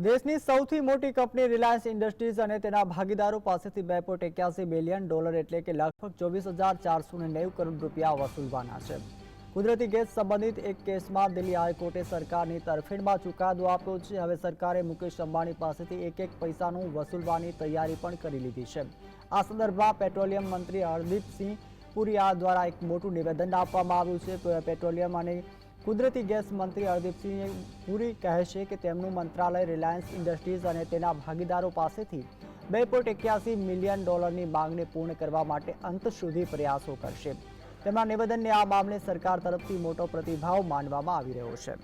દેશની સૌથી મોટી કંપની રિલાયન્સ ઇન્ડસ્ટ્રીઝ અને તેના ભાગીદારો પાસેથી $2.81 બિલિયન એટલે કે લગભગ 24,490 કરોડ રૂપિયા વસૂલવાના છે। કુદરતી ગેસ સંબંધિત એક કેસમાં દિલ્હી હાઈકોર્ટે સરકારની તરફેણમાં ચુકાદો આપ્યો છે। હવે સરકારે મુકેશ અંબાણી પાસેથી એક પૈસાનું વસૂલવાની તૈયારી પણ કરી લીધી છે। આ સંદર્ભમાં પેટ્રોલિયમ મંત્રી હરદીપસિંહ પુરી દ્વારા એક મોટું નિવેદન આપવામાં આવ્યું છે। પેટ્રોલિયમ અને કુદરતી ગેસ મંત્રી હરદીપસિંહ પુરી કહે છે કે તેમનું મંત્રાલય રિલાયન્સ ઇન્ડસ્ટ્રીઝ અને તેના ભાગીદારો પાસેથી $2.81 મિલિયન માંગને પૂર્ણ કરવા માટે અંત સુધી પ્રયાસો કરશે। તેમના નિવેદનને આ મામલે સરકાર તરફથી મોટો પ્રતિભાવ માનવામાં આવી રહ્યો છે।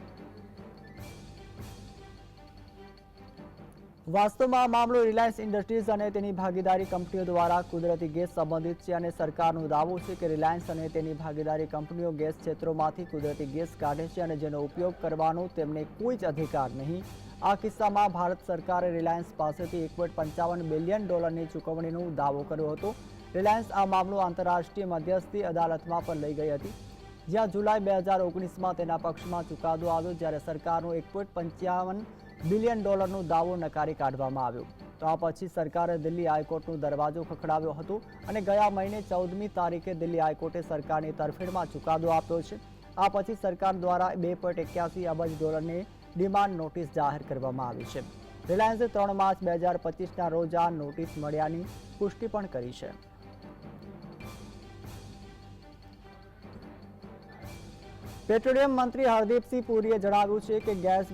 વાસ્તવમાં આ મામલો રિલાયન્સ ઇન્ડસ્ટ્રીઝ અને તેની ભાગીદારી કંપનીઓ દ્વારા કુદરતી ગેસ સંબંધિત છે અને સરકારનો દાવો છે કે રિલાયન્સ અને તેની ભાગીદારી કંપનીઓ ગેસ ક્ષેત્રોમાંથી કુદરતી ગેસ કાઢે છે અને જેનો ઉપયોગ કરવાનો તેમને કોઈ જ અધિકાર નહીં। આ કિસ્સામાં ભારત સરકારે રિલાયન્સ પાસેથી $1.55 બિલિયન ચૂકવણીનો દાવો કર્યો હતો। રિલાયન્સ આ મામલો આંતરરાષ્ટ્રીય મધ્યસ્થી અદાલતમાં પણ લઈ ગઈ હતી, જ્યાં જુલાઈ 2019માં તેના પક્ષમાં ચુકાદો આવ્યો, જ્યારે સરકારનો $1.55 બિલિયન દાવો નકારી કાઢવામાં આવ્યો। તો આ પછી સરકારે દિલ્હી હાઈકોર્ટનો દરવાજો ખખડાવ્યો હતો અને ગયા મહિને 14મી તારીખે દિલ્હી હાઈકોર્ટે સરકારની તરફેણમાં ચુકાદો આપ્યો છે। આ પછી સરકાર દ્વારા $2.81 અબજ ડિમાન્ડ નોટિસ જાહેર કરવામાં આવી છે। રિલાયન્સે 3 માર્ચ 2025ના રોજ આ નોટિસ મળ્યાની પુષ્ટિ પણ કરી છે। પેટ્રોલિયમ મંત્રી હરદીપસિંહ પુરીએ જણાવ્યું છે કે ગેસ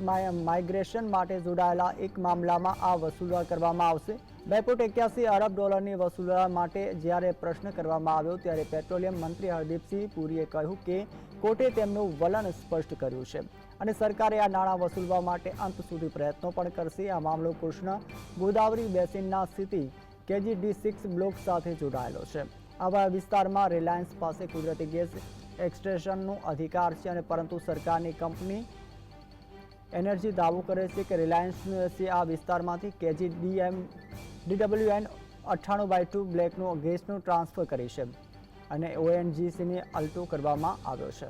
માઇગ્રેશન માટે જોડાયેલા એક મામલામાં આ વસૂલ કરવામાં આવશે। $2.81 અરબ વસૂલવા માટે જ્યારે પ્રશ્ન કરવામાં આવ્યો ત્યારે પેટ્રોલિયમ મંત્રી હરદીપસિંહ પુરીએ કહ્યું કે કોર્ટે તેમનું વલણ સ્પષ્ટ કર્યું છે અને સરકારે આ નાણાં વસૂલવા માટે અંત સુધી પ્રયત્નો પણ કરશે। આ મામલો કૃષ્ણ ગોદાવરી બેસિનના સ્થિતિ KG-D6 બ્લોક સાથે જોડાયેલો છે। આવા વિસ્તારમાં રિલાયન્સ પાસે કુદરતી ગેસ એક્સટ્રેક્શનનો અધિકાર છે અને પરંતુ સરકારની કંપની એનર્જી દાવો કરે છે કે રિલાયન્સે આ વિસ્તારમાંથી KG-DWN 98/2 બ્લેકનો ગેસનું ટ્રાન્સફર કરી છે અને ONGCને અલટો કરવામાં આવ્યો છે।